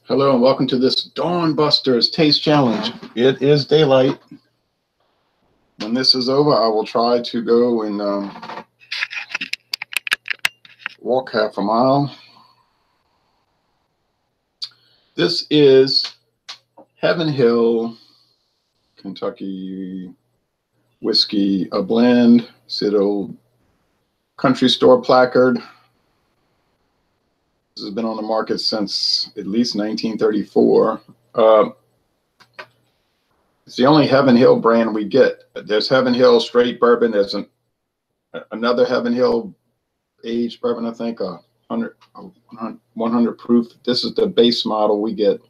Hello and welcome to this Dawn Busters Taste Challenge. It is daylight. When this is over, I will try to go and walk half a mile. This is Heaven Hill, Kentucky whiskey, a blend. It's an old country store placard. This has been on the market since at least 1934. It's the only Heaven Hill brand we get. There's Heaven Hill straight bourbon. There's another Heaven Hill aged bourbon, I think, 100 proof. This is the base model we get,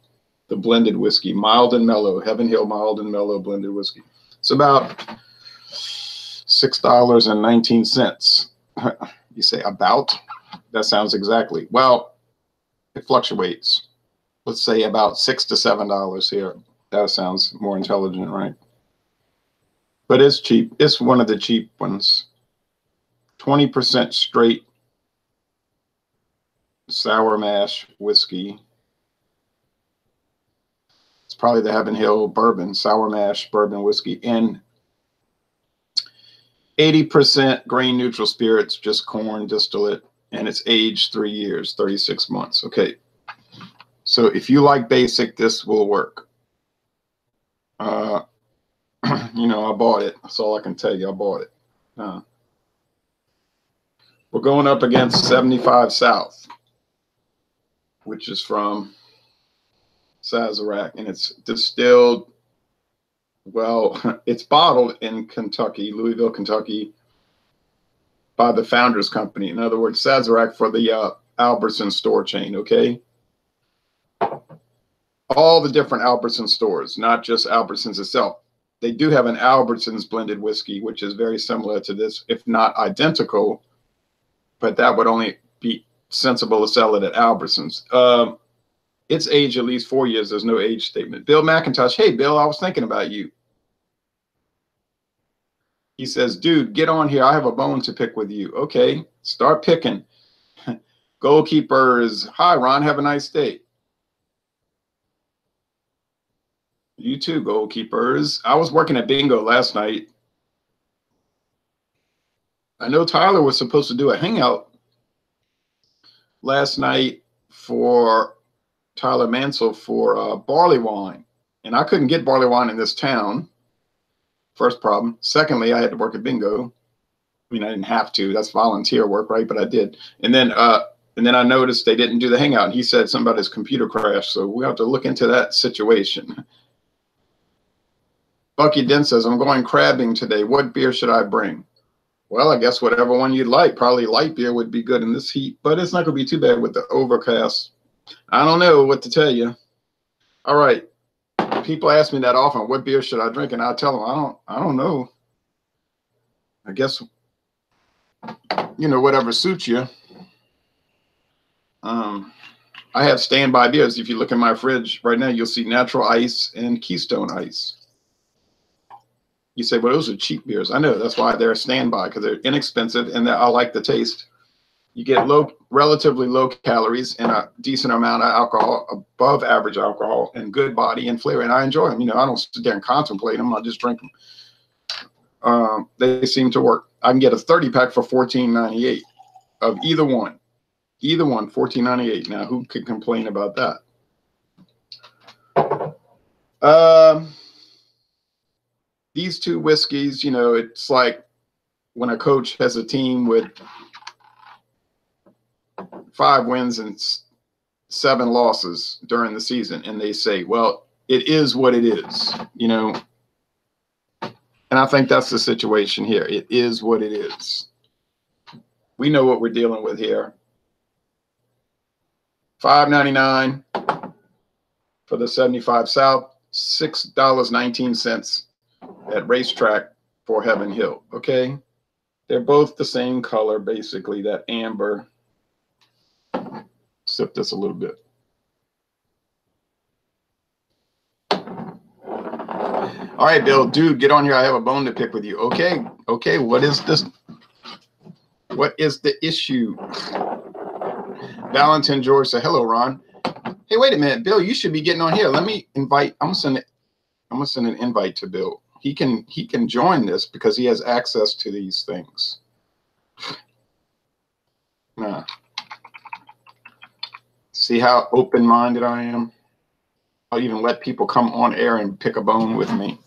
the blended whiskey, mild and mellow, Heaven Hill mild and mellow blended whiskey. It's about $6.19. You say about? That sounds exactly. Well, it fluctuates. Let's say about $6 to $7 here. That sounds more intelligent, right? But it's cheap. It's one of the cheap ones. 20% straight sour mash whiskey. It's probably the Heaven Hill bourbon, sour mash bourbon whiskey, and 80% grain neutral spirits, just corn distillate, and it's aged 3 years, 36 months. Okay. So if you like basic, this will work. I bought it. That's all I can tell you. I bought it. We're going up against 75 South, which is from Sazerac, and it's distilled. Well, it's bottled in Kentucky, Louisville, Kentucky, by the Founders Company. In other words, Sazerac for the Albertson store chain, okay? All the different Albertson stores, not just Albertsons itself. They do have an Albertsons blended whiskey, which is very similar to this, if not identical, but that would only be sensible to sell it at Albertsons. It's aged at least 4 years. There's no age statement. Bill McIntosh, hey, Bill, I was thinking about you. He says, dude, get on here. I have a bone to pick with you. Okay, start picking. Goalkeepers, hi, Ron, have a nice day. You too, goalkeepers. I was working at bingo last night. I know Tyler was supposed to do a hangout last night for Tyler Mansell for barley wine. And I couldn't get barley wine in this town. First problem. Secondly, I had to work at bingo. I mean, I didn't have to. That's volunteer work, right? But I did. And then I noticed they didn't do the hangout. And he said something about his computer crashed. So we have to look into that situation. Bucky Dent says, I'm going crabbing today. What beer should I bring? Well, I guess whatever one you'd like. Probably light beer would be good in this heat, but it's not going to be too bad with the overcast. I don't know what to tell you. All right. People ask me that often, what beer should I drink? And I tell them, I don't know. I guess, whatever suits you. I have standby beers. If you look in my fridge right now, you'll see Natural Ice and Keystone Ice. You say, well, those are cheap beers. I know. That's why they're standby, because they're inexpensive and I like the taste. You get relatively low calories and a decent amount of alcohol, above average alcohol, and good body and flavor. And I enjoy them. I don't sit there and contemplate them. I just drink them. They seem to work. I can get a 30-pack for $14.98 of either one. Either one, $14.98. Now, who could complain about that? These two whiskeys, it's like when a coach has a team with 5 wins and 7 losses during the season, and they say, well, it is what it is, And I think that's the situation here. It is what it is. We know what we're dealing with here. $5.99 for the 75 South, $6.19 at Racetrack for Heaven Hill. Okay, they're both the same color, basically, that amber. Sip this a little bit. All right, Bill, dude, get on here. I have a bone to pick with you. Okay, what is this? What is the issue? Valentin George said, hello, Ron. Hey, wait a minute, Bill, you should be getting on here. Let me invite. I'm gonna send an invite to Bill. He can join this because he has access to these things. Nah. See how open-minded I am? I'll even let people come on air and pick a bone with me.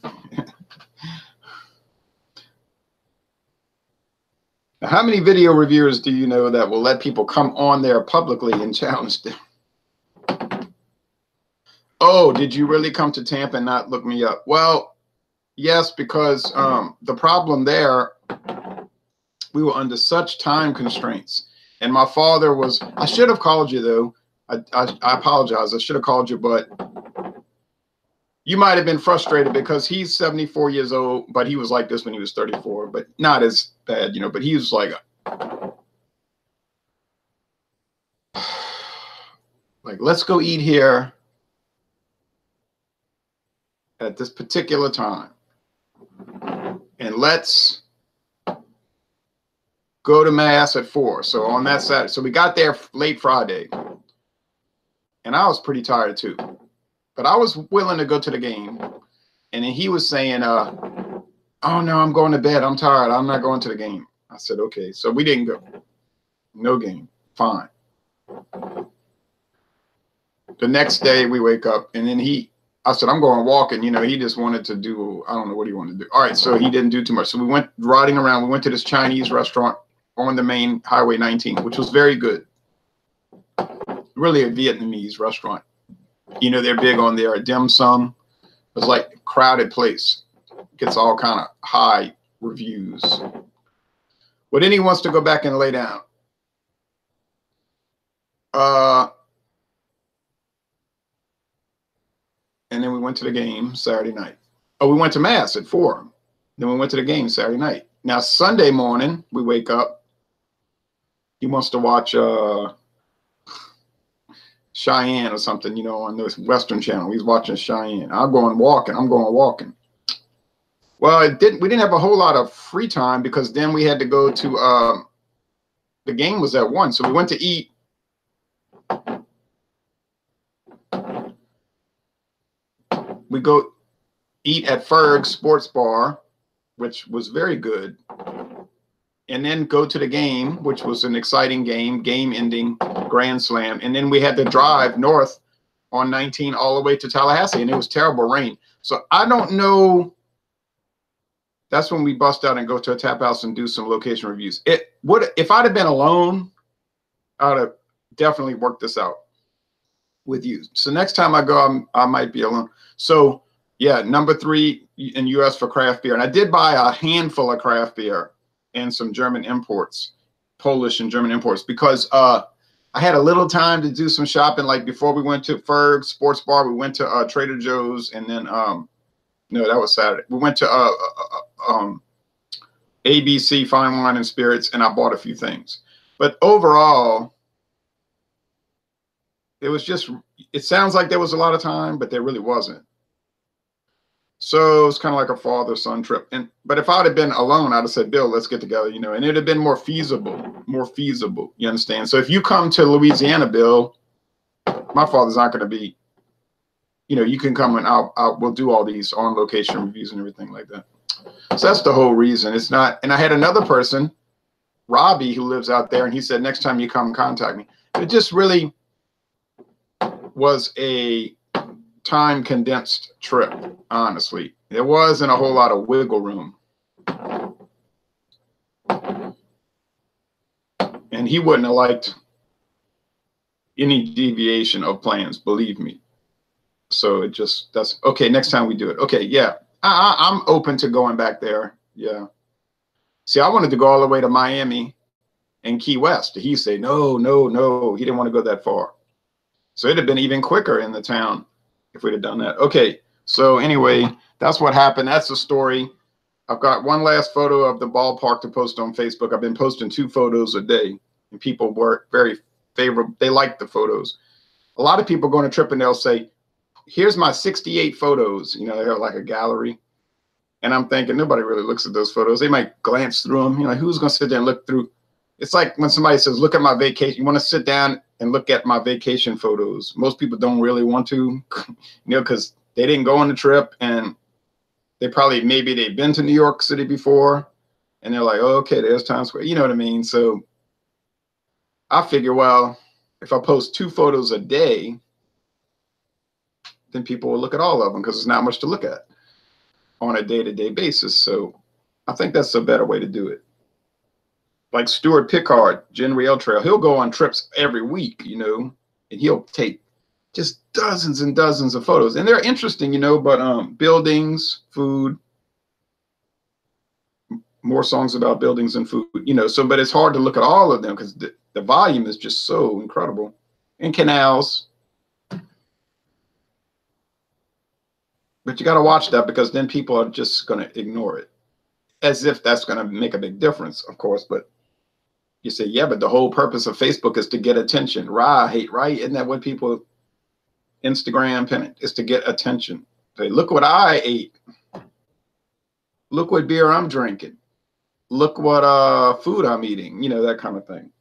Now, how many video reviewers do you know that will let people come on there publicly and challenge them? Oh, did you really come to Tampa and not look me up? Well, yes, because the problem there, we were under such time constraints. And my father was, I should have called you though. I apologize. I should have called you, but you might have been frustrated because he's 74 years old, but he was like this when he was 34, but not as bad, you know, but he was like let's go eat here at this particular time. And let's go to mass at 4. So on that Saturday, so we got there late Friday and I was pretty tired too, but I was willing to go to the game. And then he was saying, oh no, I'm going to bed. I'm tired. I'm not going to the game. I said, okay. So we didn't go. No game. Fine. The next day we wake up and then I said, I'm going walking. You know, he just wanted to do, I don't know what he wanted to do. All right. So he didn't do too much. So we went riding around. We went to this Chinese restaurant on the main Highway 19, which was very good. Really a Vietnamese restaurant. You know, they're big on their dim sum. It was like a crowded place. Gets all kind of high reviews. But then he wants to go back and lay down. And then we went to the game Saturday night. Oh, we went to mass at 4. Then we went to the game Saturday night. Now, Sunday morning, we wake up. He wants to watch Cheyenne or something, you know, on the Western Channel. He's watching Cheyenne. I'm going walking. Well, we didn't have a whole lot of free time because then we had to go to the game was at 1. So we went to eat. We go eat at Ferg's Sports Bar, which was very good. And then go to the game, which was an exciting game-ending grand slam. And then we had to drive north on 19 all the way to Tallahassee, and it was terrible rain. So I don't know. That's when we bust out and go to a tap house and do some location reviews. If I'd have been alone, I would have definitely worked this out with you. So next time I go, I might be alone. So yeah, number 3 in US for craft beer. And I did buy a handful of craft beer and some German imports, Polish and German imports, because I had a little time to do some shopping. Like before we went to Ferg's Sports Bar, we went to Trader Joe's, and then no, that was Saturday. We went to ABC Fine Wine and Spirits, and I bought a few things. But overall, it sounds like there was a lot of time, but there really wasn't. So it's kind of like a father-son trip. But if I'd have been alone, I'd have said, Bill, let's get together, you know, and it'd have been more feasible, you understand? So if you come to Louisiana, Bill, my father's not going to be, you know, you can come and we'll do all these on location reviews and everything like that. So that's the whole reason. It's not, and I had another person, Robbie, who lives out there, and he said, next time you come, contact me. It just really was a time condensed trip, honestly. There wasn't a whole lot of wiggle room. And he wouldn't have liked any deviation of plans, believe me. So that's okay. Next time we do it. Okay. Yeah. I'm open to going back there. Yeah. See, I wanted to go all the way to Miami and Key West. He said, no. He didn't want to go that far. So it'd have been even quicker in the town if we'd have done that. Okay. So anyway, that's what happened. That's the story. I've got one last photo of the ballpark to post on Facebook. I've been posting 2 photos a day, and people were very favorable. They liked the photos. A lot of people go on a trip and they'll say, here's my 68 photos. You know, they have like a gallery. And I'm thinking nobody really looks at those photos. They might glance through them. You know, who's going to sit there and look through? It's like when somebody says, look at my vacation. You want to sit down and look at my vacation photos. Most people don't really want to, because they didn't go on the trip, and maybe they've been to New York City before, and they're like, oh, okay, there's Times Square. You know what I mean? So I figure, well, if I post 2 photos a day, then people will look at all of them, because there's not much to look at on a day-to-day basis. So I think that's a better way to do it. Like Stuart Pickard, Gen Rail Trail, he'll go on trips every week, and he'll take just dozens and dozens of photos. And they're interesting, but buildings, food, more songs about buildings and food, but it's hard to look at all of them because the volume is just so incredible. And canals. But you got to watch that, because then people are just going to ignore it, as if that's going to make a big difference, of course. But you say, yeah, but the whole purpose of Facebook is to get attention. Right? Isn't that what people, Instagram pin it, is to get attention. Say, look what I ate. Look what beer I'm drinking. Look what food I'm eating, that kind of thing.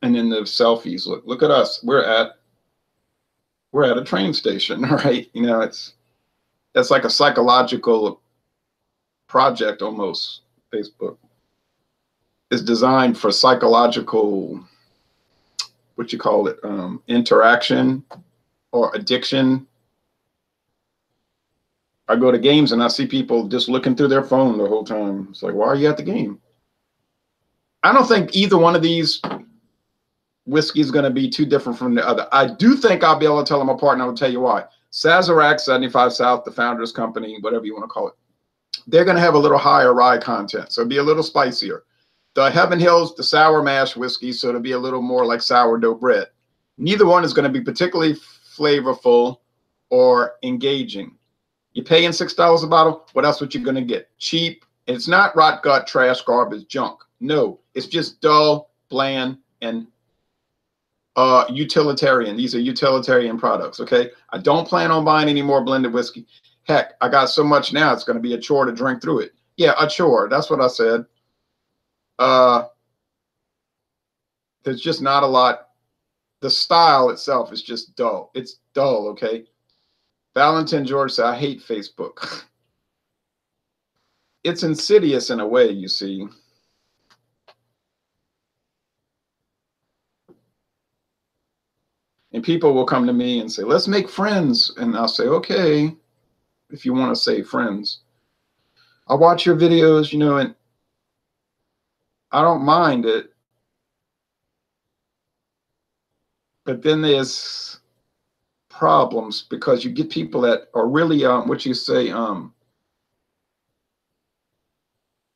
And then the selfies, look at us. We're at a train station, right? That's like a psychological project almost. Facebook is designed for psychological, interaction or addiction. I go to games and I see people just looking through their phone the whole time. It's like, why are you at the game? I don't think either one of these whiskey is going to be too different from the other. I do think I'll be able to tell them apart, and I will tell you why. Sazerac, 75 South, the Founders Company, whatever you want to call it, they're going to have a little higher rye content, so it'll be a little spicier. The Heaven Hills, the sour mash whiskey, so it'll be a little more like sourdough bread. Neither one is going to be particularly flavorful or engaging. You're paying $6 a bottle. What else? What you're going to get? Cheap. It's not rot gut, trash, garbage, junk. No, it's just dull, bland, and utilitarian. These are utilitarian products. Okay. I don't plan on buying any more blended whiskey. Heck, I got so much now, it's going to be a chore to drink through it. Yeah, a chore. That's what I said. There's just not a lot. The style itself is just dull. It's dull. Okay. Valentin George said, I hate Facebook. It's insidious in a way, you see. And people will come to me and say, let's make friends. And I'll say, okay, if you want to say friends. I'll watch your videos, and I don't mind it. But then there's problems, because you get people that are really,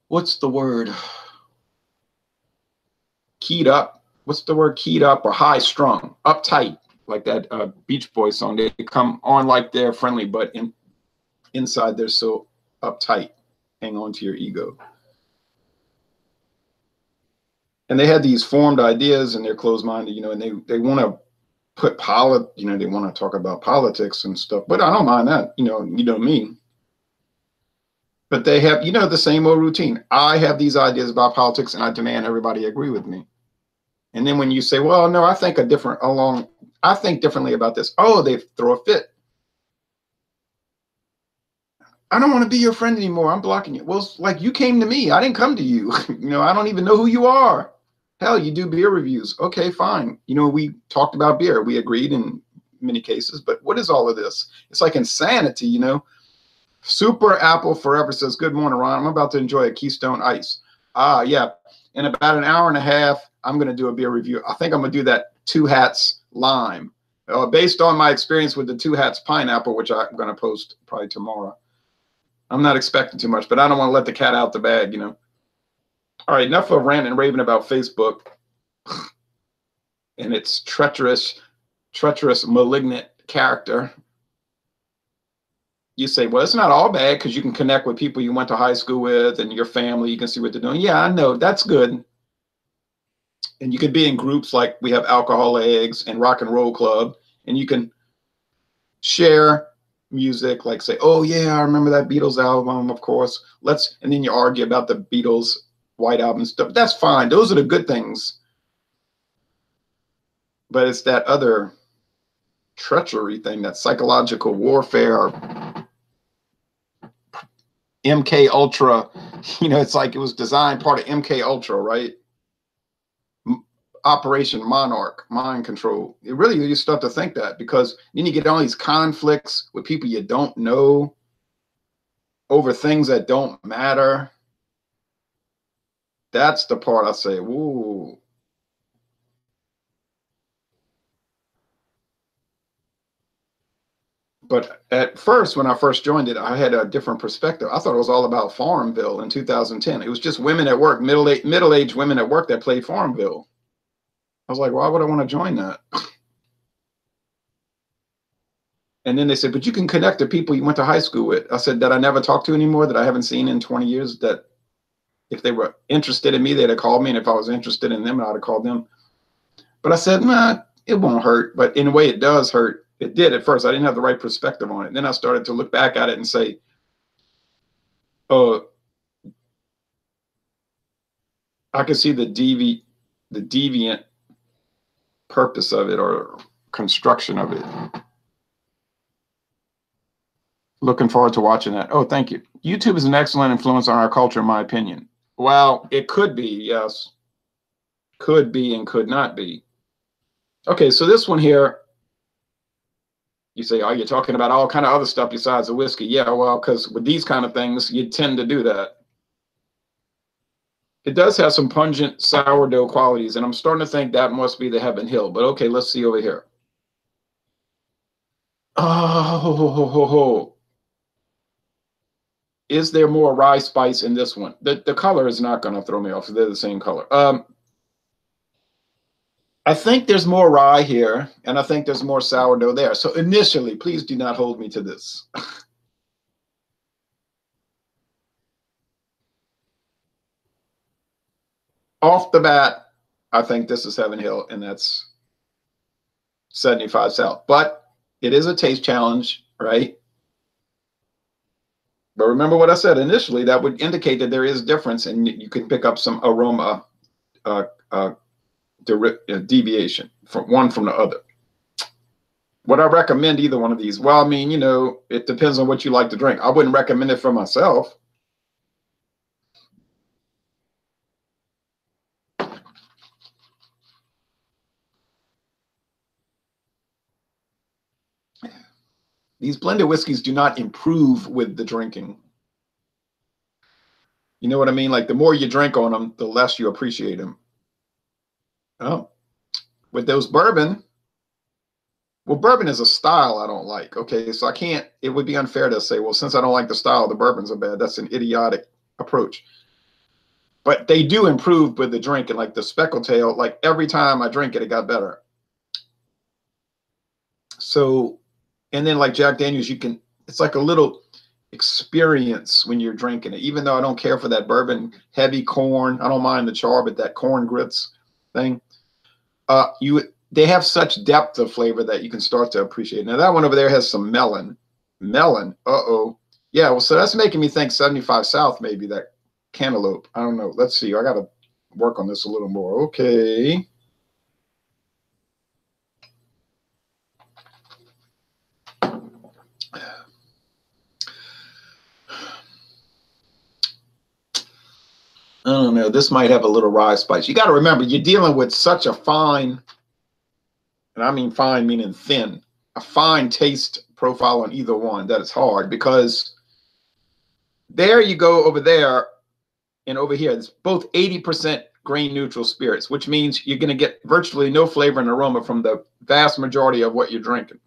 what's the word? Keyed up. What's the word? Keyed up or high strung, uptight. Like that Beach Boys song. They come on like they're friendly, but inside they're so uptight. Hang on to your ego. And they had these formed ideas, and they're closed-minded, and they want to put they want to talk about politics and stuff. But I don't mind that, you know me. But they have, the same old routine. I have these ideas about politics, and I demand everybody agree with me. And then when you say, well, no, I think differently about this. Oh, they throw a fit. I don't want to be your friend anymore. I'm blocking you. Well, it's like, you came to me. I didn't come to you. I don't even know who you are. Hell, you do beer reviews. Okay, fine. We talked about beer. We agreed in many cases. But what is all of this? It's like insanity, Super Apple Forever says, good morning, Ron. I'm about to enjoy a Keystone Ice. Yeah. In about an hour and a half, I'm going to do a beer review. I think I'm going to do that Two Hats Lime. Based on my experience with the Two Hats Pineapple, which I'm going to post probably tomorrow. I'm not expecting too much, but I don't want to let the cat out the bag, All right, enough of ranting and raving about Facebook and its treacherous, malignant character. You say, well, it's not all bad, because you can connect with people you went to high school with and your family. You can see what they're doing. Yeah, I know. That's good. And you could be in groups like we have Alcohol Eggs and Rock and Roll Club, and you can share music, like say, oh yeah, I remember that Beatles album, of course. And then you argue about the Beatles White Album stuff. That's fine. Those are the good things. but it's that other treachery thing, that psychological warfare, MK Ultra. You know, it's like it was designed part of MK Ultra, right? Operation Monarch, mind control. It really, you start to think that, because then you get all these conflicts with people you don't know over things that don't matter. That's the part I say, whoa. But at first, when I first joined it, I had a different perspective. I thought it was all about Farmville in 2010. It was just women at work, middle-aged women at work that played Farmville. I was like, why would I want to join that? And then they said, but you can connect to people you went to high school with. I said, that I never talked to anymore, that I haven't seen in 20 years, that if they were interested in me, they'd have called me. And if I was interested in them, I'd have called them. But I said, nah, it won't hurt. But in a way, it does hurt. It did at first. I didn't have the right perspective on it. And then I started to look back at it and say, oh, I can see the deviant purpose of it, or construction of it. Looking forward to watching that. Oh, thank you. YouTube is an excellent influence on our culture, in my opinion. Well, it could be, yes. Could be and could not be. Okay, so this one here, you say, oh, you're talking about all kind of other stuff besides the whiskey. Yeah, well, because with these kind of things, you tend to do that. It does have some pungent sourdough qualities, and I'm starting to think that must be the Heaven Hill. But okay, let's see over here. Oh, is there more rye spice in this one? The color is not going to throw me off. They're the same color. I think there's more rye here, and I think there's more sourdough there. So initially, please do not hold me to this. Off the bat, I think this is Heaven Hill, and that's 75 South. But it is a taste challenge, right? But remember what I said initially, that would indicate that there is difference, and you can pick up some aroma deviation from one from the other. Would I recommend either one of these? Well, I mean, you know, it depends on what you like to drink. I wouldn't recommend it for myself. These blended whiskeys do not improve with the drinking. You know what I mean? Like the more you drink on them, the less you appreciate them. Oh, with those bourbon, well, bourbon is a style I don't like. Okay, so I can't, it would be unfair to say, well, since I don't like the style, the bourbons are bad. That's an idiotic approach. But they do improve with the drink, and like the Speckled Tail, like every time I drink it, it got better. So, and then like Jack Daniels, you can, it's like a little experience when you're drinking it. Even though I don't care for that bourbon heavy corn, I don't mind the char, but that corn grits thing, they have such depth of flavor that you can start to appreciate. Now that one over there has some melon. Uh-oh. Yeah, well, so that's making me think 75 South, maybe that cantaloupe. I don't know. Let's see. I got to work on this a little more. Okay. I don't know. This might have a little rye spice. You got to remember, you're dealing with such a fine, and I mean fine meaning thin, a fine taste profile on either one, that it's hard, because there you go over there and over here, it's both 80% grain neutral spirits, which means you're going to get virtually no flavor and aroma from the vast majority of what you're drinking.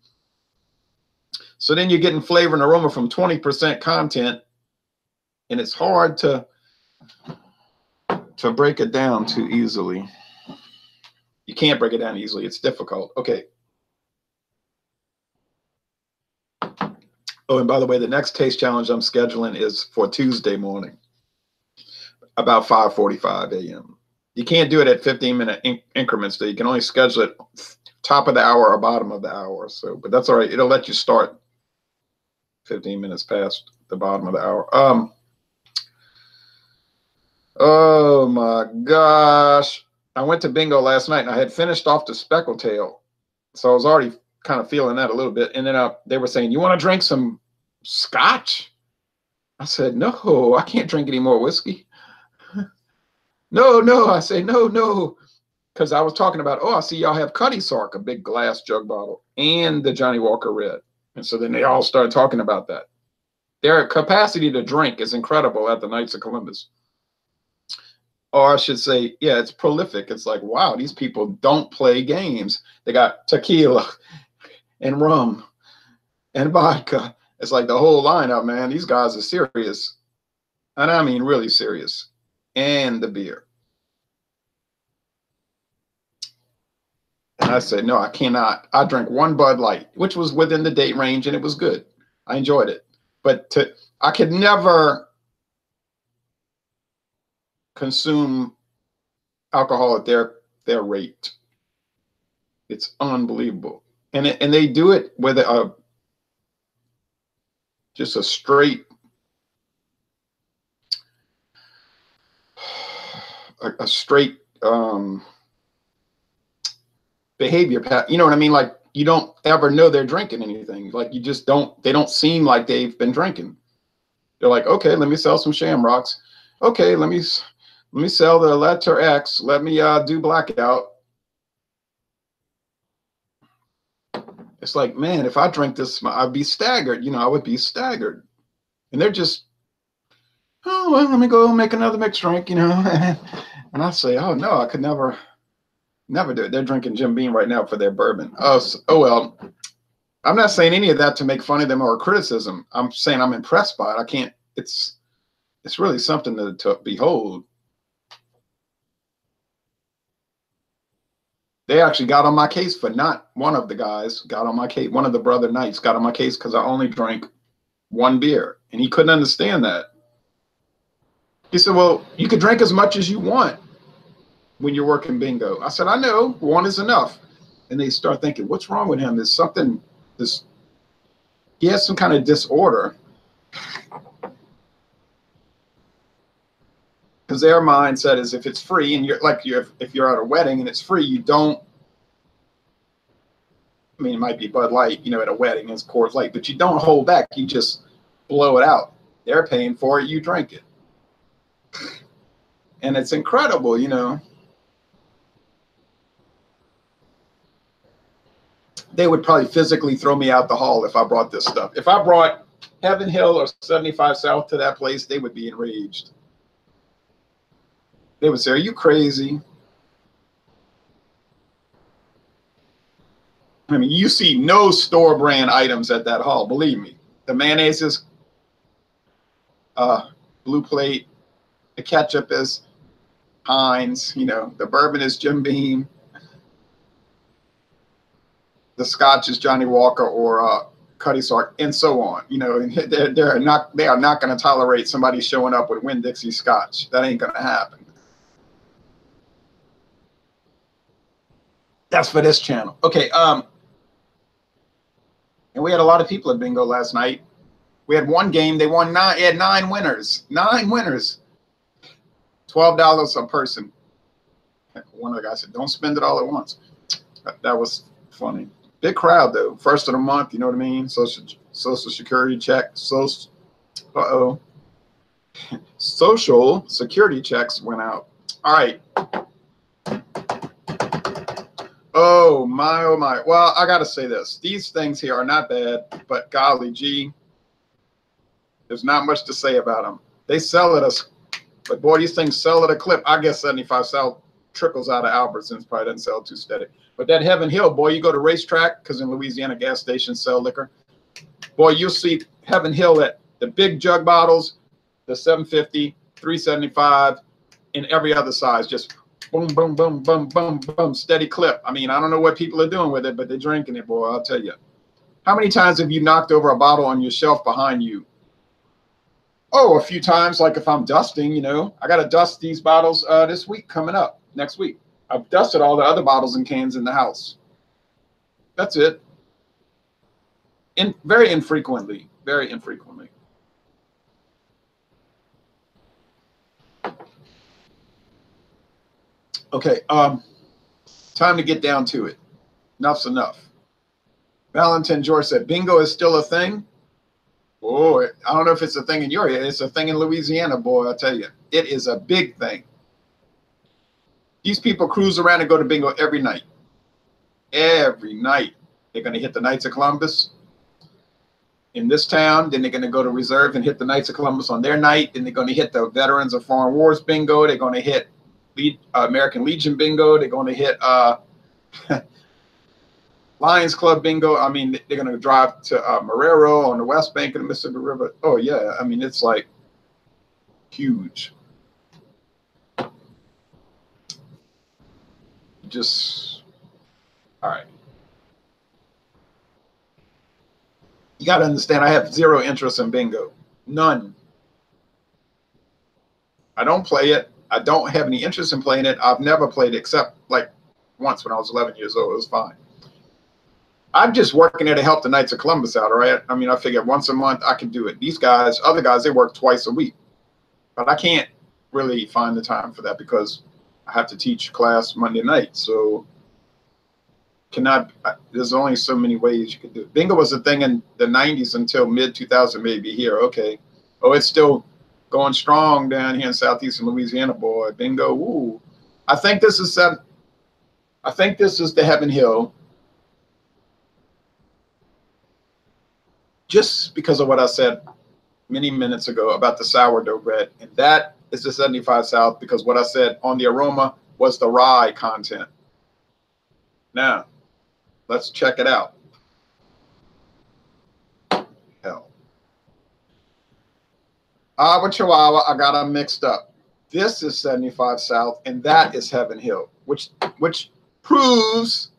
So then you're getting flavor and aroma from 20% content, and it's hard to break it down too easily. You can't break it down easily. It's difficult. Okay. Oh, and by the way, the next taste challenge I'm scheduling is for Tuesday morning, about 5:45 a.m. You can't do it at 15-minute increments, though. You can only schedule it top of the hour or bottom of the hour. So, but that's all right. It'll let you start 15 minutes past the bottom of the hour. Oh my gosh. I went to bingo last night and I had finished off the speckled tail. So I was already kind of feeling that a little bit. And then they were saying, you want to drink some scotch? I said, no, I can't drink any more whiskey. No, I say, no. Because I was talking about, oh, I see y'all have Cutty Sark, a big glass jug bottle, and the Johnnie Walker Red. And so then they all started talking about that. Their capacity to drink is incredible at the Knights of Columbus. Or I should say, yeah, it's prolific. It's like, wow, these people don't play games. They got tequila and rum and vodka. It's like the whole lineup, man. These guys are serious. And I mean really serious. And the beer. And I said, no, I cannot. I drank one Bud Light, which was within the date range, and it was good. I enjoyed it. But I could never consume alcohol at their rate. It's unbelievable. And they do it with just a straight behavior pattern. You know what I mean? Like, you don't ever know they're drinking anything. Like, you just don't, they don't seem like they've been drinking. They're like, okay, let me sell some Shamrocks. Okay, let me sell the letter X. Let me do blackout. It's like, man, if I drink this, I'd be staggered. You know, I would be staggered. And they're just, oh, well, let me go make another mixed drink, you know. And I say, oh, no, I could never do it. They're drinking Jim Beam right now for their bourbon. Oh, well, I'm not saying any of that to make fun of them or criticism. I'm saying I'm impressed by it. I can't, it's really something to behold. They actually got on my case for not one of the guys got on my case. One of the brother Knights got on my case because I only drank one beer, and he couldn't understand that. He said, well, you could drink as much as you want when you're working bingo. I said, I know, one is enough. And they start thinking, what's wrong with him? There's something, he has some kind of disorder. Because their mindset is, if it's free, and if you're at a wedding and it's free, you don't, I mean, it might be Bud Light, you know, at a wedding, it's Coors Light, but you don't hold back. You just blow it out. They're paying for it, you drink it. And it's incredible, you know. They would probably physically throw me out the hall if I brought this stuff. If I brought Heaven Hill or 75 South to that place, they would be enraged. They would say, are you crazy? I mean, you see no store brand items at that hall, believe me. The mayonnaise is Blue Plate. The ketchup is Heinz. You know, the bourbon is Jim Beam. The scotch is Johnnie Walker or Cutty Sark, and so on. You know, and they are not going to tolerate somebody showing up with Winn-Dixie scotch. That ain't going to happen. That's for this channel. Okay. And we had a lot of people at bingo last night. We had one game. They won nine. They had 9 winners. 9 winners. $12 a person. One of the guys said, "Don't spend it all at once." That was funny. Big crowd though. First of the month. You know what I mean? Social security check. Social security checks went out. All right. Oh my, oh my. Well, I got to say this. These things here are not bad, but golly gee, there's not much to say about them. They sell at us, but boy, these things sell at a clip. I guess 75 South trickles out of Albertsons, probably doesn't sell too steady. But that Heaven Hill, boy, you go to Racetrack, because in Louisiana, gas stations sell liquor. Boy, you'll see Heaven Hill at the big jug bottles, the 750, 375, and every other size, just boom, boom, boom, boom, boom, boom, steady clip. I mean, I don't know what people are doing with it, but they're drinking it, boy, I'll tell you. How many times have you knocked over a bottle on your shelf behind you? Oh, a few times, like if I'm dusting, you know. I got to dust these bottles this week coming up, next week. I've dusted all the other bottles and cans in the house. That's it. Very infrequently, very infrequently. Okay, time to get down to it. Enough's enough. Valentin George said, bingo is still a thing? Oh, I don't know if it's a thing in your area. It's a thing in Louisiana, boy, I tell you. It is a big thing. These people cruise around and go to bingo every night. Every night. They're going to hit the Knights of Columbus in this town. Then they're going to go to Reserve and hit the Knights of Columbus on their night. Then they're going to hit the Veterans of Foreign Wars bingo. They're going to hit American Legion bingo. They're going to hit Lions Club bingo. I mean, they're going to drive to Marrero on the west bank of the Mississippi River. Oh, yeah. I mean, it's like huge. Just, all right. You got to understand, I have zero interest in bingo. None. I don't play it. I don't have any interest in playing it. I've never played it except like once when I was 11 years old. It was fine. I'm just working there to help the Knights of Columbus out, all right? I mean, I figured once a month I can do it. These guys, other guys, they work twice a week. But I can't really find the time for that because I have to teach class Monday night. So there's only so many ways you could do it. Bingo was a thing in the 90s until mid-2000 maybe here. Okay. Oh, it's still going strong down here in southeastern Louisiana, boy. Bingo. Ooh. I think this is the Heaven Hill. Just because of what I said many minutes ago about the sourdough bread. And that is the 75 South because what I said on the aroma was the rye content. Now, let's check it out. Hell. Agua Chihuahua, I got them mixed up. This is 75 South, and that is Heaven Hill, which proves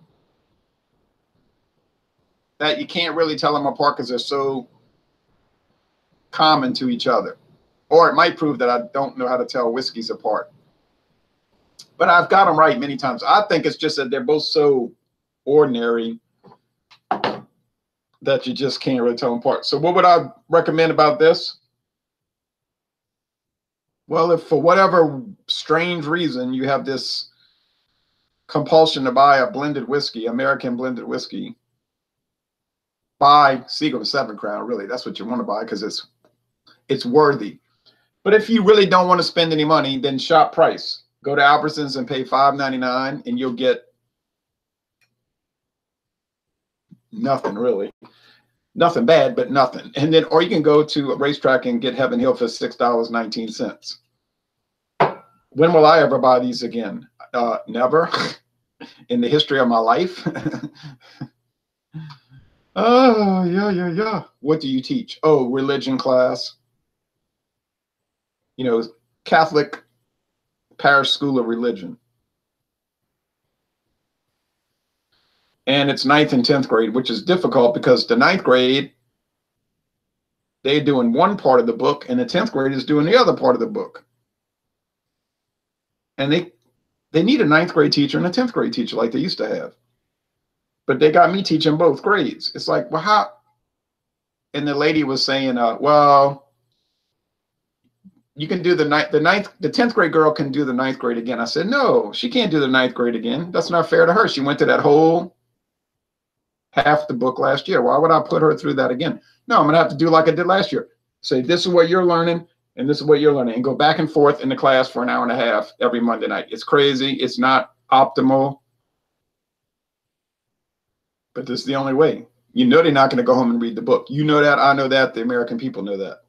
that you can't really tell them apart because they're so common to each other. Or it might prove that I don't know how to tell whiskeys apart. But I've got them right many times. I think it's just that they're both so ordinary that you just can't really tell them apart. So what would I recommend about this? Well, if for whatever strange reason you have this compulsion to buy a blended whiskey, American blended whiskey, buy Seagram 7 Crown. Really, that's what you want to buy because it's worthy. But if you really don't want to spend any money, then shop price. Go to Albertsons and pay $5.99 and you'll get nothing really. Nothing bad, but nothing. And then, or you can go to a racetrack and get Heaven Hill for $6.19. When will I ever buy these again? Never in the history of my life. Oh, yeah. What do you teach? Oh, religion class. You know, Catholic Parish School of Religion. And it's 9th and 10th grade, which is difficult because the 9th grade, they're doing one part of the book and the 10th grade is doing the other part of the book. And they need a 9th grade teacher and a 10th grade teacher like they used to have. But they got me teaching both grades. It's like, well, how? And the lady was saying, well, you can do the 10th grade girl can do the 9th grade again. I said, no, she can't do the 9th grade again. That's not fair to her. She went to that whole half the book last year. Why would I put her through that again? No, I'm going to have to do like I did last year. Say, this is what you're learning, and this is what you're learning, and go back and forth in the class for an hour and a half every Monday night. It's crazy. It's not optimal. But this is the only way. You know they're not going to go home and read the book. You know that. I know that. The American people know that.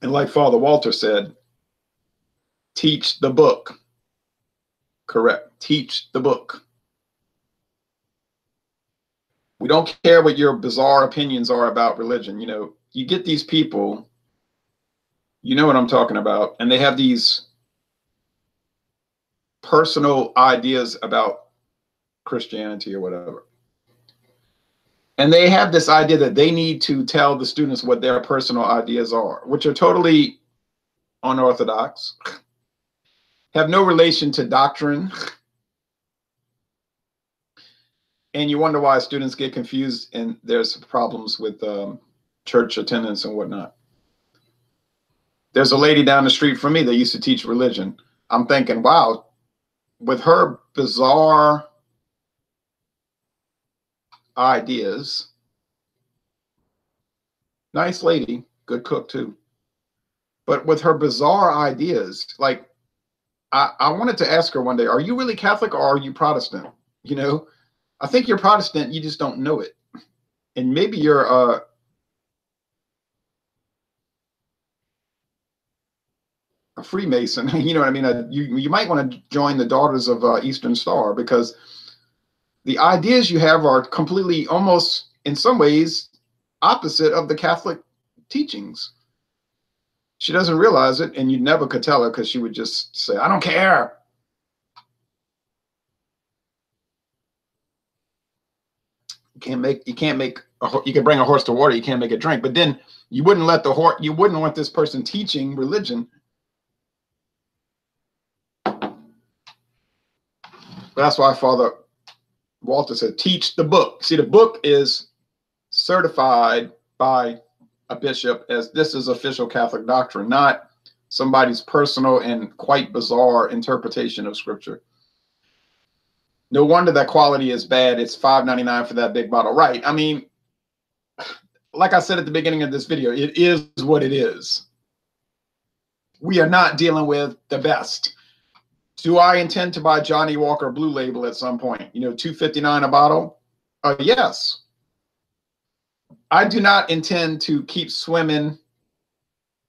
And like Father Walter said, teach the book. Correct. Teach the book. We don't care what your bizarre opinions are about religion. You know, you get these people, you know what I'm talking about, and they have these personal ideas about Christianity or whatever. And they have this idea that they need to tell the students what their personal ideas are, which are totally unorthodox, have no relation to doctrine. And you wonder why students get confused and there's problems with church attendance and whatnot. There's a lady down the street from me that used to teach religion. I'm thinking, wow, with her bizarre ideas, nice lady, good cook too. But with her bizarre ideas, like I wanted to ask her one day, are you really Catholic or are you Protestant? You know, I think you're Protestant, you just don't know it. And maybe you're a Freemason. You know what I mean? You might want to join the Daughters of Eastern Star, because the ideas you have are completely, almost in some ways, opposite of the Catholic teachings. She doesn't realize it, and you never could tell her because she would just say, I don't care. You can bring a horse to water, you can't make it drink. But then you wouldn't let the horse, you wouldn't want this person teaching religion. But that's why Father Walter said, teach the book. See, the book is certified by a bishop as this is official Catholic doctrine, not somebody's personal and quite bizarre interpretation of scripture. No wonder that quality is bad. It's $5.99 for that big bottle. Right. I mean, like I said at the beginning of this video, it is what it is. We are not dealing with the best. Do I intend to buy Johnnie Walker Blue Label at some point? You know, $2.59 a bottle? Yes. I do not intend to keep swimming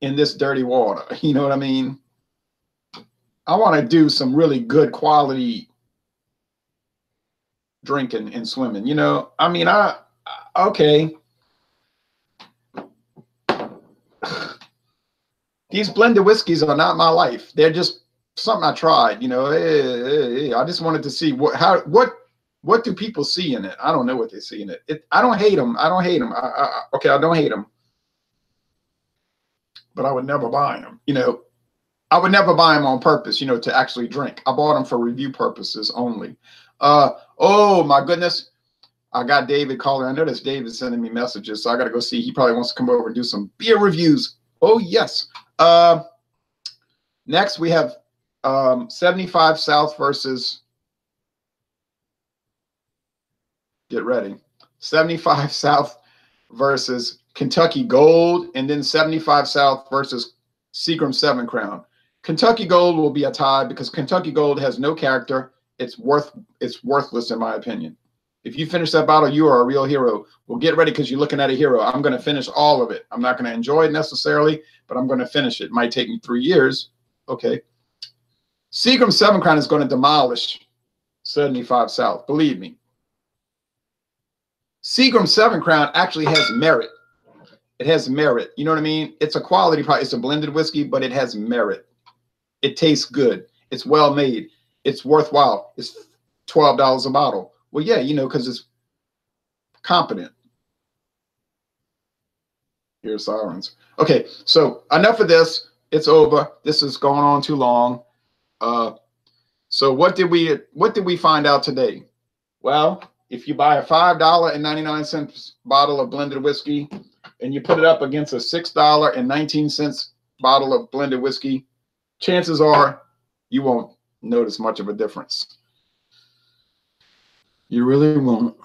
in this dirty water. You know what I mean? I want to do some really good quality drinking and swimming. You know, I mean, okay. These blended whiskeys are not my life. They're just something I tried. You know, I just wanted to see what do people see in it? I don't know what they see in it. I don't hate them. I don't hate them. Okay, I don't hate them. But I would never buy them. You know, I would never buy them on purpose, you know, to actually drink. I bought them for review purposes only. Oh, my goodness. I got David calling. I noticed David sending me messages, so I got to go see. He probably wants to come over and do some beer reviews. Oh, yes. Next, we have 75 South versus, get ready, 75 South versus Kentucky Gold, and then 75 South versus Seagram 7 Crown. Kentucky Gold will be a tie because Kentucky Gold has no character. It's worthless in my opinion. If you finish that bottle, you are a real hero. Well, get ready because you're looking at a hero. I'm going to finish all of it. I'm not going to enjoy it necessarily, but I'm going to finish it. It might take me 3 years. Okay. Seagram 7 Crown is going to demolish 75 South. Believe me. Seagram 7 Crown actually has merit. It has merit. You know what I mean? It's a quality product. It's a blended whiskey, but it has merit. It tastes good. It's well made. It's worthwhile. It's $12 a bottle. Well, yeah, you know, because it's competent. Here's sirens. Okay, so enough of this. It's over. This is going on too long. So what did we find out today? Well, if you buy a $5.99 bottle of blended whiskey and you put it up against a $6.19 bottle of blended whiskey, chances are you won't notice much of a difference. You really won't.